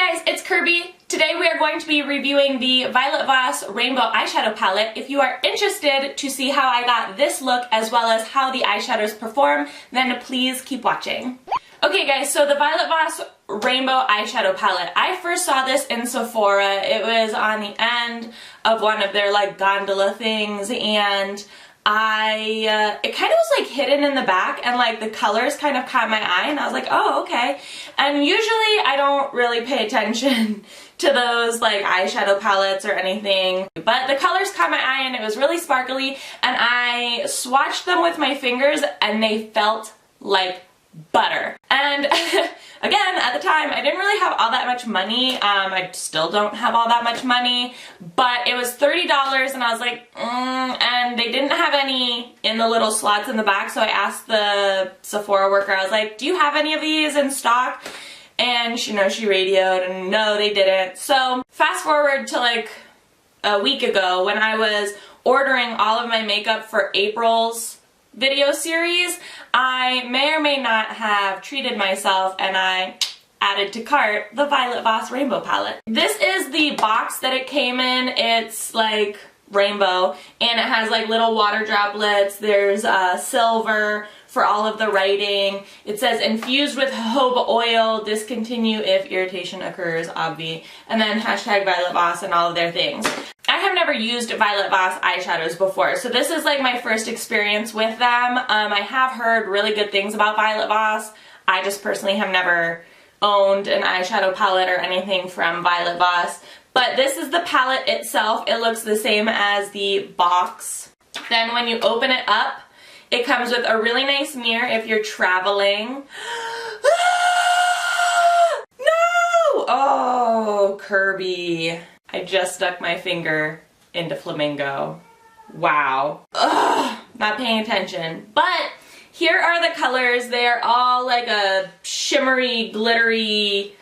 guys, it's Kirby. Today we are going to be reviewing the Violet Voss Rainbow Eyeshadow Palette. If you are interested to see how I got this look as well as how the eyeshadows perform, then please keep watching. Okay guys, so the Violet Voss Rainbow Eyeshadow Palette. I first saw this in Sephora. It was on the end of one of their like gondola things, and it kind of was like hidden in the back, and like the colors kind of caught my eye, and I was like, oh, okay. And usually I don't really pay attention to those like eyeshadow palettes or anything, but the colors caught my eye and it was really sparkly, and I swatched them with my fingers and they felt like butter. And again, at the time I didn't really have all that much money. I still don't have all that much money, but it was $30 and I was like, and they didn't have any in the little slots in the back, so I asked the Sephora worker, I was like, do you have any of these in stock? And she radioed, and no, they didn't. So fast forward to like a week ago when I was ordering all of my makeup for April's video series, I may or may not have treated myself, and I added to cart the Violet Voss Rainbow Palette. This is the box that it came in. It's like rainbow, and it has like little water droplets. There's silver for all of the writing. It says infused with jojoba oil, discontinue if irritation occurs, obvi. And then hashtag Violet Voss and all of their things. I have never used Violet Voss eyeshadows before, so this is like my first experience with them. I have heard really good things about Violet Voss. I just personally have never owned an eyeshadow palette or anything from Violet Voss. But this is the palette itself. It looks the same as the box. Then when you open it up, it comes with a really nice mirror if you're traveling. No! Oh, Kirby. I just stuck my finger into flamingo. Wow. Ugh, not paying attention. But here are the colors. They are all like a shimmery, glittery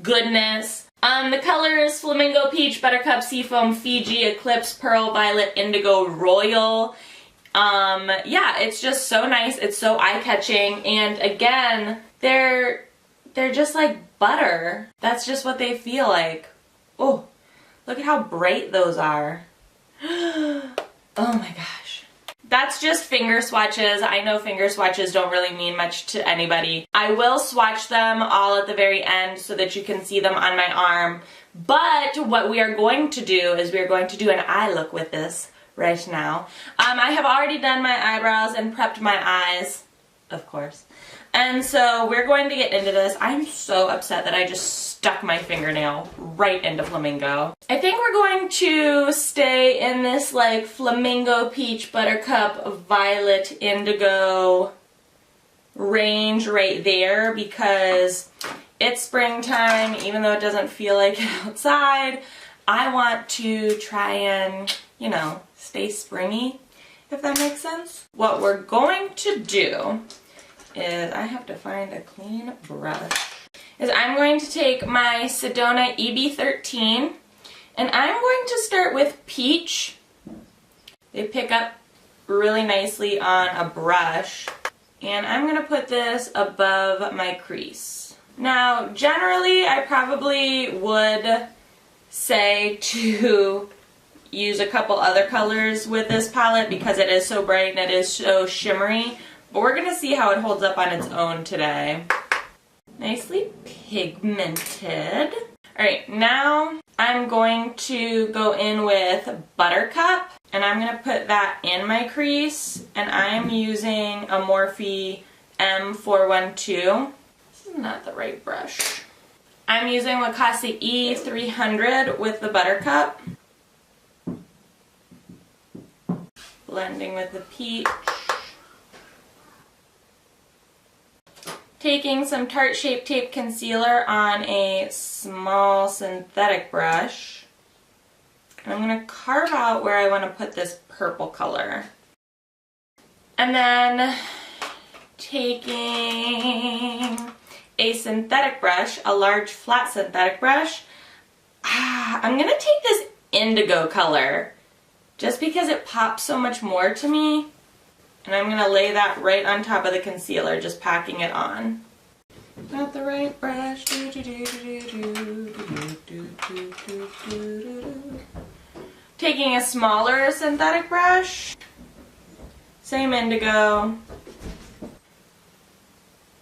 goodness. The colors: Flamingo, Peach, Buttercup, Seafoam, Fiji, Eclipse, Pearl, Violet, Indigo, Royal. Yeah, it's just so nice. It's so eye-catching, and again, they're just like butter. That's just what they feel like. Oh, look at how bright those are. Oh my gosh. That's just finger swatches. I know finger swatches don't really mean much to anybody. I will swatch them all at the very end so that you can see them on my arm. But what we are going to do is we are going to do an eye look with this right now. I have already done my eyebrows and prepped my eyes, of course. And so we're going to get into this. I'm so upset that I just stuck my fingernail right into flamingo. I think we're going to stay in this like flamingo, peach, buttercup, violet, indigo range right there because it's springtime, even though it doesn't feel like it outside. I want to try and, you know, stay springy, if that makes sense. What we're going to do is, I have to find a clean brush, is I'm going to take my Sedona EB13 and I'm going to start with peach. They pick up really nicely on a brush, and I'm going to put this above my crease. Now, generally, I probably would say to use a couple other colors with this palette because it is so bright and it is so shimmery, but we're going to see how it holds up on its own today. Nicely pigmented. Alright, now I'm going to go in with Buttercup, and I'm going to put that in my crease, and I'm using a Morphe M412. This is not the right brush. I'm using Wakasa E300 with the Buttercup. Blending with the peach. Taking some Tarte Shape Tape Concealer on a small synthetic brush. And I'm going to carve out where I want to put this purple color. And then taking a synthetic brush, a large flat synthetic brush, I'm going to take this indigo color just because it pops so much more to me. And I'm going to lay that right on top of the concealer, just packing it on. Not the right brush. Taking a smaller synthetic brush, same indigo,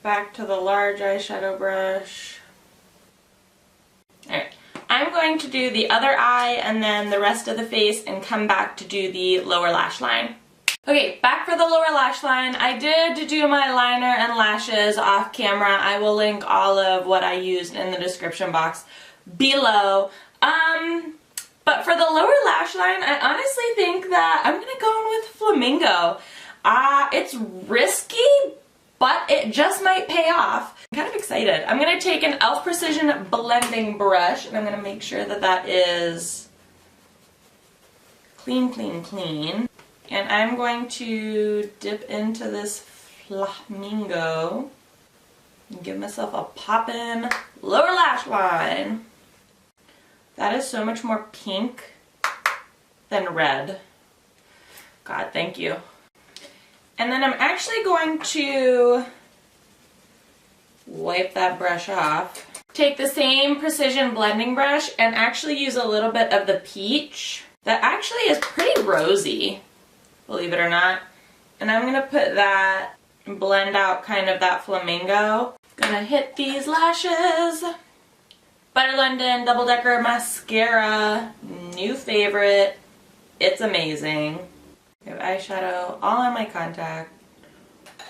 back to the large eyeshadow brush. Alright, I'm going to do the other eye and then the rest of the face and come back to do the lower lash line. Okay, back for the lower lash line. I did do my liner and lashes off camera. I will link all of what I used in the description box below. But for the lower lash line, I honestly think that I'm gonna go in with Flamingo. It's risky, but it just might pay off. I'm kind of excited. I'm gonna take an e.l.f. Precision blending brush and I'm gonna make sure that that is clean, clean, clean. And I'm going to dip into this Flamingo and give myself a pop-in lower lash line. That is so much more pink than red. God, thank you. And then I'm actually going to wipe that brush off. Take the same precision blending brush and actually use a little bit of the peach. That actually is pretty rosy, believe it or not. And I'm gonna put that and blend out kind of that Flamingo. Gonna hit these lashes. Butter London Double Decker Mascara, new favorite. It's amazing. I have eyeshadow all on my contact.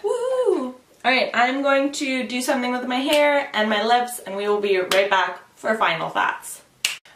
Woo! Alright, I'm going to do something with my hair and my lips and we will be right back for final thoughts.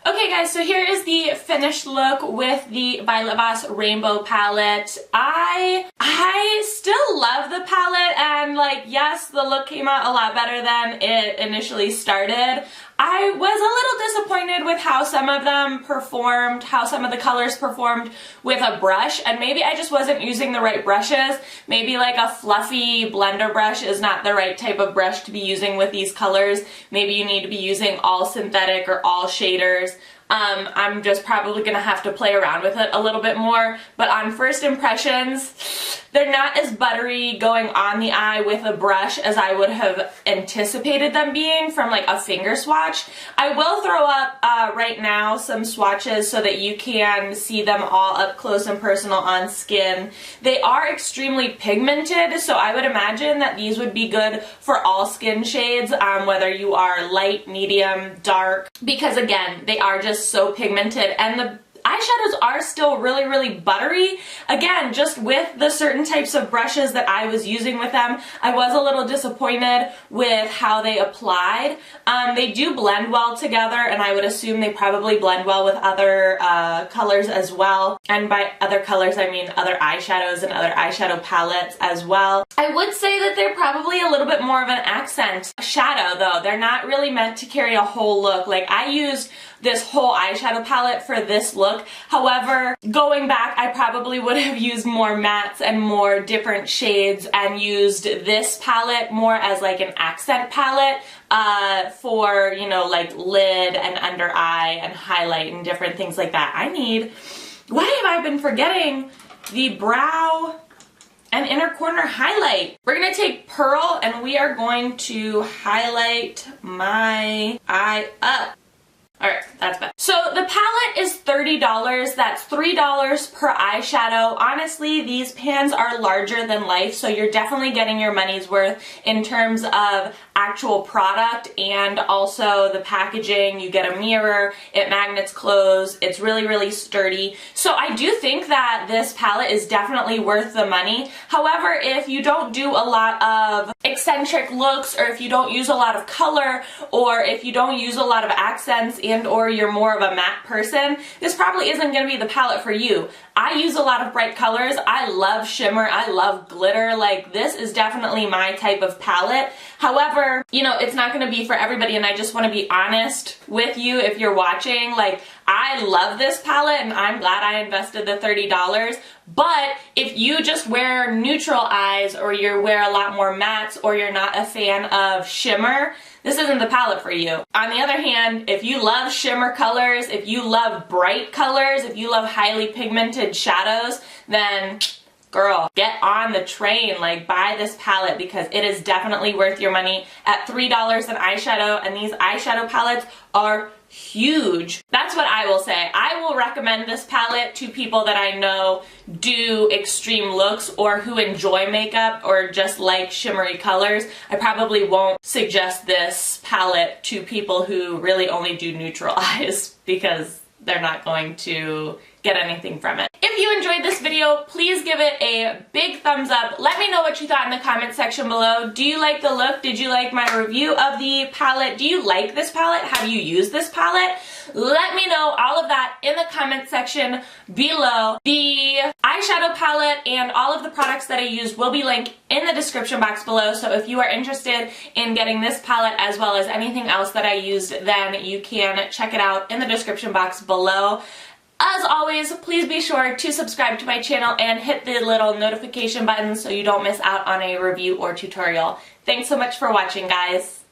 Okay guys, so here is the finished look with the Violet Voss Rainbow Palette. I still love the palette and like, yes, the look came out a lot better than it initially started. I was a little disappointed with how some of them performed, how some of the colors performed with a brush, and maybe I just wasn't using the right brushes. Maybe like a fluffy blender brush is not the right type of brush to be using with these colors. Maybe you need to be using all synthetic or all shaders. I'm just probably going to have to play around with it a little bit more, but on first impressions, they're not as buttery going on the eye with a brush as I would have anticipated them being from like a finger swatch. I will throw up right now some swatches so that you can see them all up close and personal on skin. They are extremely pigmented, so I would imagine that these would be good for all skin shades, whether you are light, medium, dark, because again, they are just so pigmented and the eyeshadows are still really, really buttery. Again, just with the certain types of brushes that I was using with them, I was a little disappointed with how they applied. They do blend well together, and I would assume they probably blend well with other colors as well. And by other colors, I mean other eyeshadows and other eyeshadow palettes as well. I would say that they're probably a little bit more of an accent shadow, though. They're not really meant to carry a whole look. Like, I used this whole eyeshadow palette for this look. However, going back, I probably would have used more mattes and more different shades and used this palette more as like an accent palette for, you know, like lid and under eye and highlight and different things like that. Why have I been forgetting the brow and inner corner highlight? We're going to take Pearl and we are going to highlight my eye up. Alright, that's better. So the palette is $30. That's $3 per eyeshadow. Honestly, these pans are larger than life, so you're definitely getting your money's worth in terms of actual product and also the packaging. You get a mirror, it magnets close, it's really, really sturdy. So I do think that this palette is definitely worth the money. However, if you don't do a lot of eccentric looks, or if you don't use a lot of color, or if you don't use a lot of accents and or you're more of a matte person, this probably isn't going to be the palette for you. I use a lot of bright colors. I love shimmer. I love glitter. Like, this is definitely my type of palette. However, you know, it's not going to be for everybody, and I just want to be honest with you if you're watching. Like, I love this palette and I'm glad I invested the $30, but if you just wear neutral eyes, or you wear a lot more mattes, or you're not a fan of shimmer, this isn't the palette for you. On the other hand, if you love shimmer colors, if you love bright colors, if you love highly pigmented shadows, then girl, get on the train. Like, buy this palette because it is definitely worth your money. At $3 an eyeshadow, and these eyeshadow palettes are huge. That's what I will say. I will recommend this palette to people that I know do extreme looks or who enjoy makeup or just like shimmery colors. I probably won't suggest this palette to people who really only do neutral eyes because they're not going to get anything from it. If you enjoyed this video, please give it a big thumbs up. Let me know what you thought in the comment section below. Do you like the look? Did you like my review of the palette? Do you like this palette? Have you used this palette? Let me know all of that in the comment section below. The eyeshadow palette and all of the products that I used will be linked in the description box below, so if you are interested in getting this palette as well as anything else that I used, then you can check it out in the description box below. As always, please be sure to subscribe to my channel and hit the little notification button so you don't miss out on a review or tutorial. Thanks so much for watching, guys.